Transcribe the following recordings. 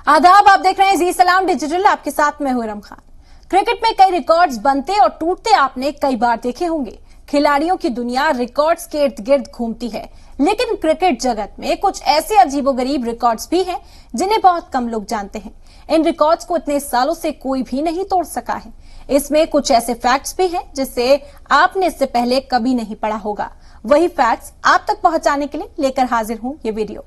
आदाब, आप देख रहे हैं जी सलाम डिजिटल। आपके साथ मैं हूं इरम खान। क्रिकेट में कई रिकॉर्ड्स बनते और टूटते आपने कई बार देखे होंगे। खिलाड़ियों की दुनिया रिकॉर्ड्स के इर्द गिर्द घूमती है, लेकिन क्रिकेट जगत में कुछ ऐसे अजीबोगरीब रिकॉर्ड्स भी हैं जिन्हें बहुत कम लोग जानते हैं। इन रिकॉर्ड्स को इतने सालों से कोई भी नहीं तोड़ सका है। इसमें कुछ ऐसे फैक्ट्स भी हैं जिसे आपने इससे पहले कभी नहीं पढ़ा होगा। वही फैक्ट्स आप तक पहुंचाने के लिए लेकर हाजिर हूं ये वीडियो।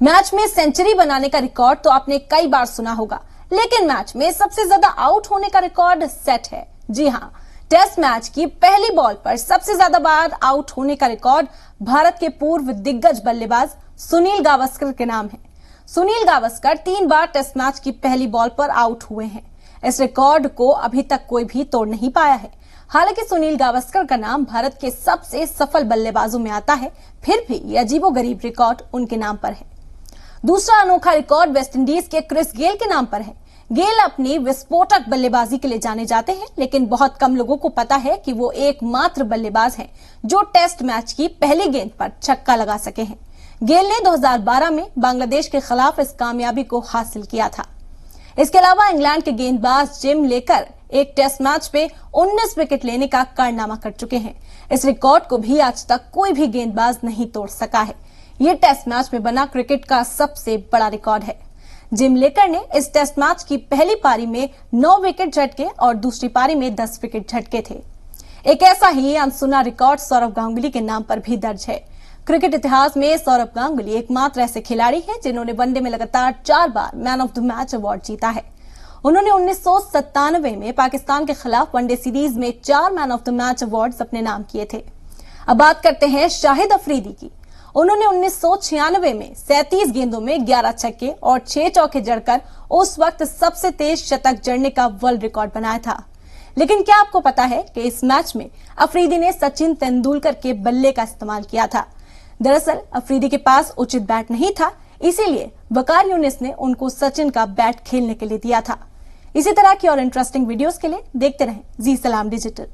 मैच में सेंचुरी बनाने का रिकॉर्ड तो आपने कई बार सुना होगा, लेकिन मैच में सबसे ज्यादा आउट होने का रिकॉर्ड सेट है। जी हां, टेस्ट मैच की पहली बॉल पर सबसे ज्यादा बार आउट होने का रिकॉर्ड भारत के पूर्व दिग्गज बल्लेबाज सुनील गावस्कर के नाम है। सुनील गावस्कर 3 बार टेस्ट मैच की पहली बॉल पर आउट हुए हैं। इस रिकॉर्ड को अभी तक कोई भी तोड़ नहीं पाया है। हालांकि सुनील गावस्कर का नाम भारत के सबसे सफल बल्लेबाजों में आता है, फिर भी ये अजीबोगरीब रिकॉर्ड उनके नाम पर है। दूसरा अनोखा रिकॉर्ड वेस्टइंडीज के क्रिस गेल के नाम पर है। गेल अपनी विस्फोटक बल्लेबाजी के लिए जाने जाते हैं, लेकिन बहुत कम लोगों को पता है कि वो एकमात्र बल्लेबाज हैं जो टेस्ट मैच की पहली गेंद पर छक्का लगा सके हैं। गेल ने 2012 में बांग्लादेश के खिलाफ इस कामयाबी को हासिल किया था। इसके अलावा इंग्लैंड के गेंदबाज जिम लेकर एक टेस्ट मैच पे 19 विकेट लेने का कारनामा कर चुके हैं। इस रिकॉर्ड को भी आज तक कोई भी गेंदबाज नहीं तोड़ सका है। ये टेस्ट मैच में बना क्रिकेट का सबसे बड़ा रिकॉर्ड है। जिम लेकर ने इस टेस्ट मैच की पहली पारी में 9 विकेट झटके और दूसरी पारी में 10 विकेट झटके थे। एक ऐसा ही अनसुना रिकॉर्ड सौरव गांगुली के नाम पर भी दर्ज है। क्रिकेट इतिहास में सौरव गांगुली एकमात्र ऐसे खिलाड़ी हैं जिन्होंने वनडे में लगातार 4 बार man of the match award जीता है। उन्होंने 1997 में पाकिस्तान के खिलाफ वनडे सीरीज में 4 man of the match award अपने नाम किए थे। अब बात करते हैं शाहिद अफरीदी की। उन्होंने 1996 में 37 गेंदों में 11 छक्के और 6 चौके जड़कर उस वक्त सबसे तेज शतक जड़ने का वर्ल्ड रिकॉर्ड बनाया था। लेकिन क्या आपको पता है कि इस मैच में अफरीदी ने सचिन तेंदुलकर के बल्ले का इस्तेमाल किया था। दरअसल अफरीदी के पास उचित बैट नहीं था, इसीलिए वकार यूनिस ने उनको सचिन का बैट खेलने के लिए दिया था। इसी तरह की और इंटरेस्टिंग वीडियोस के लिए देखते रहें जी सलाम डिजिटल।